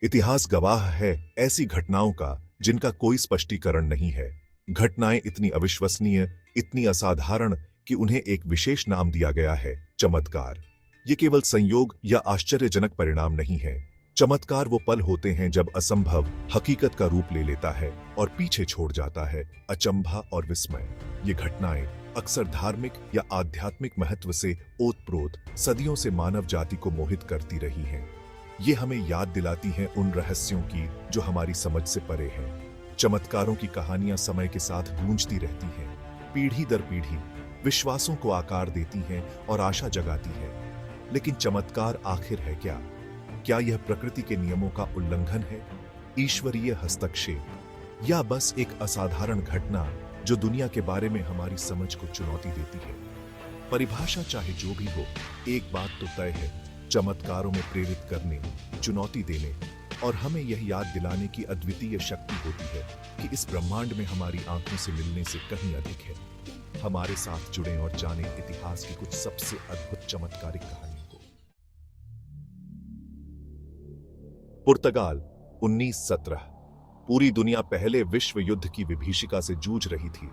इतिहास गवाह है ऐसी घटनाओं का जिनका कोई स्पष्टीकरण नहीं है। घटनाएं इतनी अविश्वसनीय, इतनी असाधारण कि उन्हें एक विशेष नाम दिया गया है, चमत्कार। ये केवल संयोग या आश्चर्यजनक परिणाम नहीं है। चमत्कार वो पल होते हैं जब असंभव हकीकत का रूप ले लेता है और पीछे छोड़ जाता है अचंभा और विस्मय। ये घटनाएं अक्सर धार्मिक या आध्यात्मिक महत्व से ओतप्रोत सदियों से मानव जाति को मोहित करती रही हैं। ये हमें याद दिलाती हैं उन रहस्यों की जो हमारी समझ से परे हैं। चमत्कारों की कहानियां समय के साथ गूंजती रहती हैं, पीढ़ी दर पीढ़ी विश्वासों को आकार देती हैं और आशा जगाती हैं। लेकिन चमत्कार आखिर है क्या? क्या यह प्रकृति के नियमों का उल्लंघन है, ईश्वरीय हस्तक्षेप, या बस एक असाधारण घटना जो दुनिया के बारे में हमारी समझ को चुनौती देती है? परिभाषा चाहे जो भी हो, एक बात तो तय है, चमत्कारों में प्रेरित करने, चुनौती देने और हमें यह याद दिलाने की अद्वितीय शक्ति होती है कि इस ब्रह्मांड में हमारी आंखों से मिलने से कहीं अधिक है। हमारे साथ जुड़ें और जानें इतिहास की कुछ सबसे अद्भुत चमत्कारिक कहानियों को। पुर्तगाल 1917। पूरी दुनिया पहले विश्व युद्ध की विभीषिका से जूझ रही थी।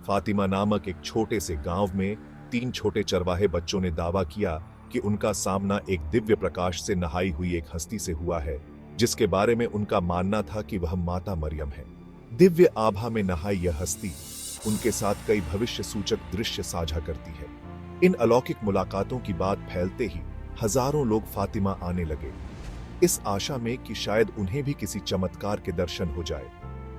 फातिमा नामक एक छोटे से गांव में 3 छोटे चरवाहे बच्चों ने दावा किया कि उनका सामना एक दिव्य प्रकाश से नहाई हुई एक हस्ती से हुआ है, जिसके बारे में उनका मानना था कि वह माता मरियम है। दिव्य आभा में नहाई यह हस्ती उनके साथ कई भविष्य सूचक दृश्य साझा करती है। इन अलौकिक मुलाकातों की बात फैलते ही हजारों लोग फातिमा आने लगे, इस आशा में कि शायद उन्हें भी किसी चमत्कार के दर्शन हो जाए।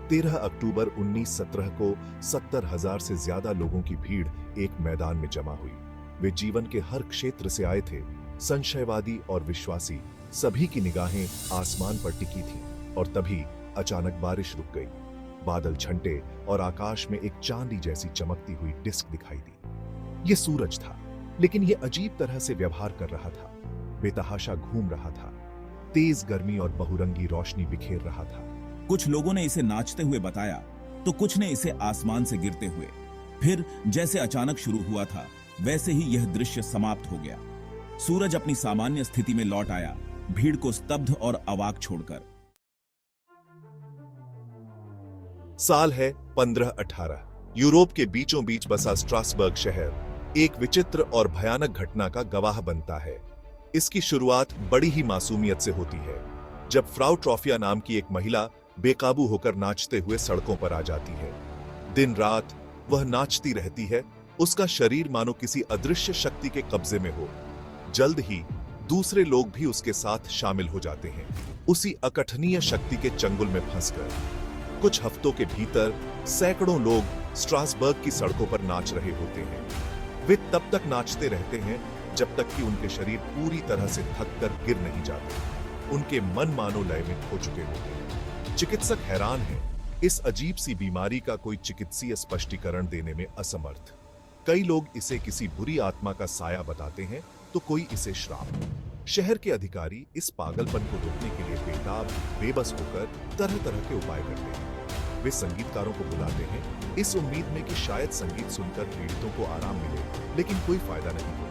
13 अक्टूबर 1917 को 70,000 से ज्यादा लोगों की भीड़ एक मैदान में जमा हुई। वे जीवन के हर क्षेत्र से आए थे, संशयवादी और विश्वासी, सभी की निगाहें आसमान पर टिकी थीं। और तभी अचानक बारिश रुक गई। बादल छंटे और आकाश में एक चांदी जैसी चमकती हुई डिस्क दिखाई दी। ये सूरज था, लेकिन ये अजीब तरह से व्यवहार कर रहा था। बेतहाशा घूम रहा था, तेज गर्मी और बहुरंगी रोशनी बिखेर रहा था। कुछ लोगों ने इसे नाचते हुए बताया, तो कुछ ने इसे आसमान से गिरते हुए। फिर जैसे अचानक शुरू हुआ था, वैसे ही यह दृश्य समाप्त हो गया। सूरज अपनी सामान्य स्थिति में लौट आया, भीड़ को स्तब्ध और अवाक छोड़कर। साल है 1518। यूरोप के बीचों बीच बसा स्ट्रासबर्ग शहर एक विचित्र और भयानक घटना का गवाह बनता है। इसकी शुरुआत बड़ी ही मासूमियत से होती है, जब फ्राउ ट्रॉफिया नाम की एक महिला बेकाबू होकर नाचते हुए सड़कों पर आ जाती है। दिन रात वह नाचती रहती है, उसका शरीर मानो किसी अदृश्य शक्ति के कब्जे में हो। जल्द ही दूसरे लोग भी उसके साथ शामिल हो जाते हैं, उसी अकथनीय शक्ति के चंगुल में फंसकर। कुछ हफ्तों के भीतर सैकड़ों लोग स्ट्रासबर्ग की सड़कों पर नाच रहे होते हैं। वे तब तक नाचते रहते हैं जब तक कि उनके शरीर पूरी तरह से थक कर गिर नहीं जाते। उनके मन मानो लय में खो चुके होते हैं। चिकित्सक हैरान हैं, इस अजीब सी बीमारी का कोई चिकित्सीय स्पष्टीकरण देने में असमर्थ। कई लोग इसे किसी बुरी आत्मा का साया बताते हैं, तो कोई इसे श्राप। शहर के अधिकारी इस पागलपन को रोकने के लिए बेताब, बेबस होकर तरह तरह के उपाय करते हैं। वे संगीतकारों को बुलाते हैं, इस उम्मीद में कि शायद संगीत सुनकर पीड़ितों को आराम मिले, लेकिन कोई फायदा नहीं होता।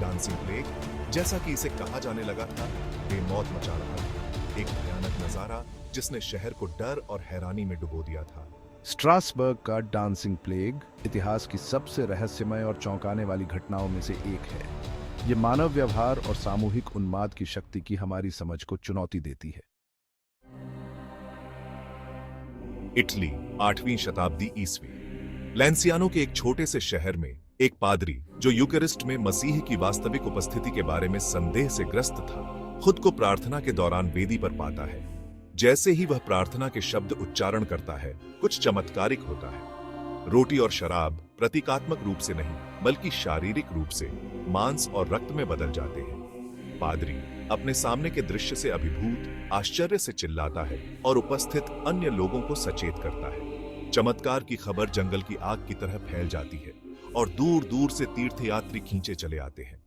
डांसिंग प्लेग, जैसा कि इसे कहा जाने लगा था, बेमौत मचा रहा था। एक भयानक नजारा जिसने शहर को डर और हैरानी में डुबो दिया था। स्ट्रासबर्ग का डांसिंग प्लेग इतिहास की सबसे रहस्यमय और चौंकाने वाली घटनाओं में से एक है। ये मानव व्यवहार और सामूहिक उन्माद की शक्ति की हमारी समझ को चुनौती देती है। इटली, 8वीं शताब्दी ईस्वी। लैंसियानो के एक छोटे से शहर में एक पादरी, जो यूकरिस्ट में मसीह की वास्तविक उपस्थिति के बारे में संदेह से ग्रस्त था, खुद को प्रार्थना के दौरान वेदी पर पाता है। जैसे ही वह प्रार्थना के शब्द उच्चारण करता है, कुछ चमत्कारिक होता है। रोटी और शराब प्रतीकात्मक रूप से नहीं, बल्कि शारीरिक रूप से मांस और रक्त में बदल जाते हैं। पादरी अपने सामने के दृश्य से अभिभूत आश्चर्य से चिल्लाता है और उपस्थित अन्य लोगों को सचेत करता है। चमत्कार की खबर जंगल की आग की तरह फैल जाती है और दूर दूर से तीर्थयात्री खींचे चले आते हैं।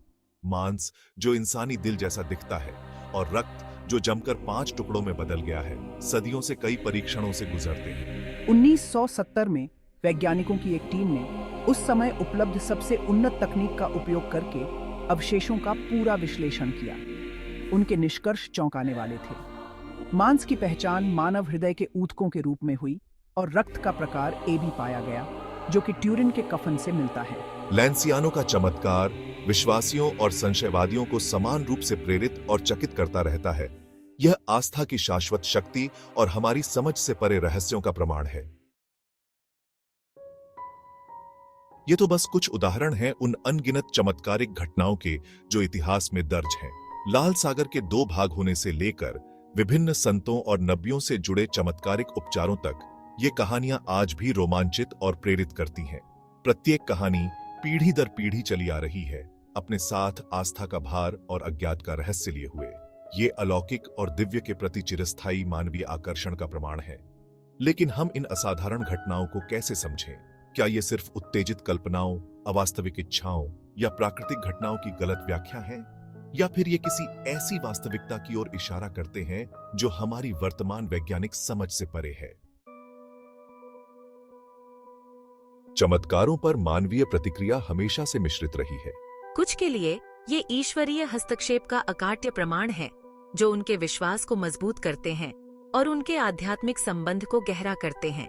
मांस जो इंसानी दिल जैसा दिखता है और रक्त जो जमकर 5 टुकड़ों में बदल गया है, सदियों से कई परीक्षणों से गुजरते हैं। 1970 में वैज्ञानिकों की एक टीम ने उस समय उपलब्ध सबसे उन्नत तकनीक का उपयोग करके अवशेषों का पूरा विश्लेषण किया। उनके निष्कर्ष चौंकाने वाले थे। मांस की पहचान मानव हृदय के ऊतकों के रूप में हुई और रक्त का प्रकार AB पाया गया, जो कि ट्यूरिन के कफन से मिलता है। लैंसियानो का चमत्कार विश्वासियों और संशयवादियों को समान रूप से प्रेरित और चकित करता रहता है। यह आस्था की शाश्वत शक्ति और हमारी समझ से परे रहस्यों का प्रमाण है। ये तो बस कुछ उदाहरण हैं उन अनगिनत चमत्कारिक घटनाओं के जो इतिहास में दर्ज हैं। लाल सागर के 2 भाग होने से लेकर विभिन्न संतों और नबियों से जुड़े चमत्कारिक उपचारों तक ये कहानियां आज भी रोमांचित और प्रेरित करती हैं। प्रत्येक कहानी पीढ़ी दर पीढ़ी चली आ रही है, अपने साथ आस्था का भार और अज्ञात का रहस्य लिए हुए। ये अलौकिक और दिव्य के प्रति चिरस्थायी मानवीय आकर्षण का प्रमाण है। लेकिन हम इन असाधारण घटनाओं को कैसे समझें? क्या ये सिर्फ उत्तेजित कल्पनाओं, अवास्तविक इच्छाओं या प्राकृतिक घटनाओं की गलत व्याख्या है, या फिर ये किसी ऐसी वास्तविकता की ओर इशारा करते हैं जो हमारी वर्तमान वैज्ञानिक समझ से परे है? चमत्कारों पर मानवीय प्रतिक्रिया हमेशा से मिश्रित रही है। कुछ के लिए ये ईश्वरीय हस्तक्षेप का अकाट्य प्रमाण है, जो उनके विश्वास को मजबूत करते हैं और उनके आध्यात्मिक संबंध को गहरा करते हैं।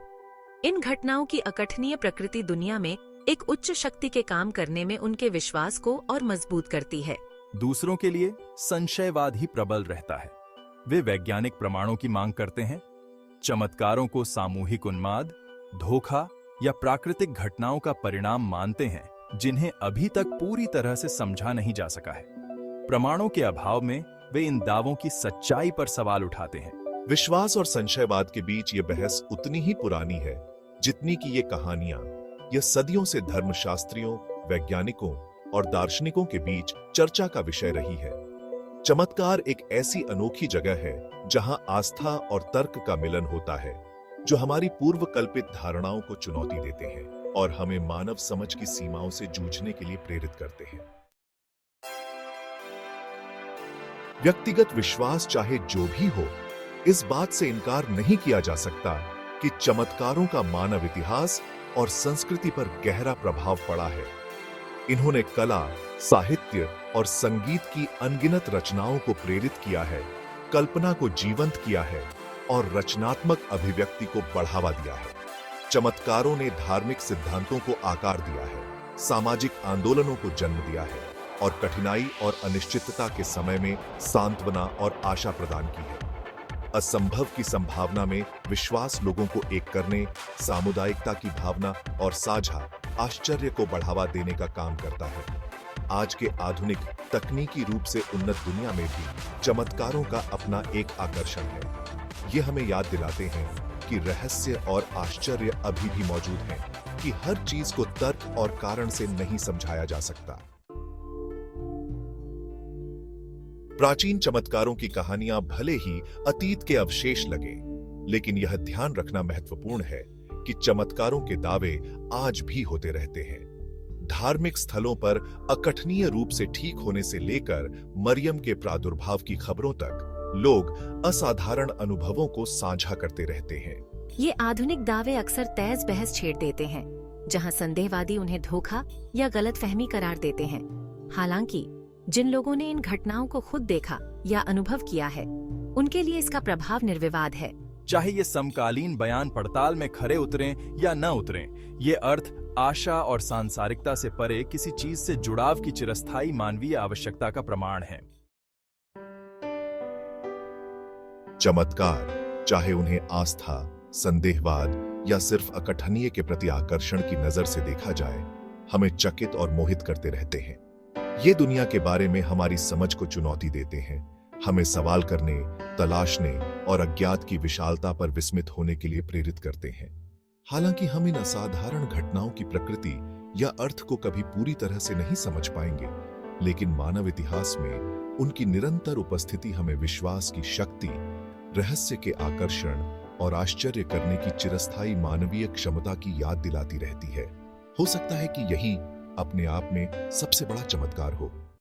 इन घटनाओं की अकथनीय प्रकृति दुनिया में एक उच्च शक्ति के काम करने में उनके विश्वास को और मजबूत करती है। दूसरों के लिए संशयवाद ही प्रबल रहता है। वे वैज्ञानिक प्रमाणों की मांग करते हैं, चमत्कारों को सामूहिक उन्माद, धोखा या प्राकृतिक घटनाओं का परिणाम मानते हैं जिन्हें अभी तक पूरी तरह से समझा नहीं जा सका है। प्रमाणों के अभाव में वे इन दावों की सच्चाई पर सवाल उठाते हैं। विश्वास और संशयवाद के बीच ये बहस उतनी ही पुरानी है जितनी कि ये कहानियां। यह सदियों से धर्मशास्त्रियों, वैज्ञानिकों और दार्शनिकों के बीच चर्चा का विषय रही है। चमत्कार एक ऐसी अनोखी जगह है जहां आस्था और तर्क का मिलन होता है, जो हमारी पूर्व कल्पित धारणाओं को चुनौती देते हैं और हमें मानव समझ की सीमाओं से जूझने के लिए प्रेरित करते हैं। व्यक्तिगत विश्वास चाहे जो भी हो, इस बात से इनकार नहीं किया जा सकता कि चमत्कारों का मानव इतिहास और संस्कृति पर गहरा प्रभाव पड़ा है। इन्होंने कला, साहित्य और संगीत की अनगिनत रचनाओं को प्रेरित किया है, कल्पना को जीवंत किया है और रचनात्मक अभिव्यक्ति को बढ़ावा दिया है। चमत्कारों ने धार्मिक सिद्धांतों को आकार दिया है, सामाजिक आंदोलनों को जन्म दिया है और कठिनाई और अनिश्चितता के समय में सांत्वना और आशा प्रदान की है। असंभव की संभावना में विश्वास लोगों को एक करने, सामुदायिकता की भावना और साझा आश्चर्य को बढ़ावा देने का काम करता है। आज के आधुनिक तकनीकी रूप से उन्नत दुनिया में भी चमत्कारों का अपना एक आकर्षण है। ये हमें याद दिलाते हैं कि रहस्य और आश्चर्य अभी भी मौजूद हैं, कि हर चीज को तर्क और कारण से नहीं समझाया जा सकता। प्राचीन चमत्कारों की कहानियां भले ही अतीत के अवशेष लगे, लेकिन यह ध्यान रखना महत्वपूर्ण है कि चमत्कारों के दावे आज भी होते रहते हैं। धार्मिक स्थलों पर अकथनीय रूप से ठीक होने से लेकर मरियम के प्रादुर्भाव की खबरों तक लोग असाधारण अनुभवों को साझा करते रहते हैं। ये आधुनिक दावे अक्सर तेज बहस छेड़ देते हैं, जहां संदेहवादी उन्हें धोखा या गलतफहमी करार देते हैं। हालांकि जिन लोगों ने इन घटनाओं को खुद देखा या अनुभव किया है, उनके लिए इसका प्रभाव निर्विवाद है। चाहे ये समकालीन बयान पड़ताल में खरे उतरें या न उतरें, ये अर्थ आशा और सांसारिकता से परे किसी चीज से जुड़ाव की चिरस्थायी मानवीय आवश्यकता का प्रमाण है। चमत्कार, चाहे उन्हें आस्था, संदेहवाद या सिर्फ अकथनीय के प्रति आकर्षण की नजर से देखा जाए, हमें चकित और मोहित करते रहते हैं। ये दुनिया के बारे में हमारी समझ को चुनौती देते हैं, हमें सवाल करने, तलाशने और अज्ञात की विशालता पर विस्मित होने के लिए प्रेरित करते हैं। हालांकि हम इन असाधारण घटनाओं की प्रकृति या अर्थ को कभी पूरी तरह से नहीं समझ पाएंगे, लेकिन मानव इतिहास में उनकी निरंतर उपस्थिति हमें विश्वास की शक्ति, रहस्य के आकर्षण और आश्चर्य करने की चिरस्थायी मानवीय क्षमता की याद दिलाती रहती है। हो सकता है कि यही अपने आप में सबसे बड़ा चमत्कार हो।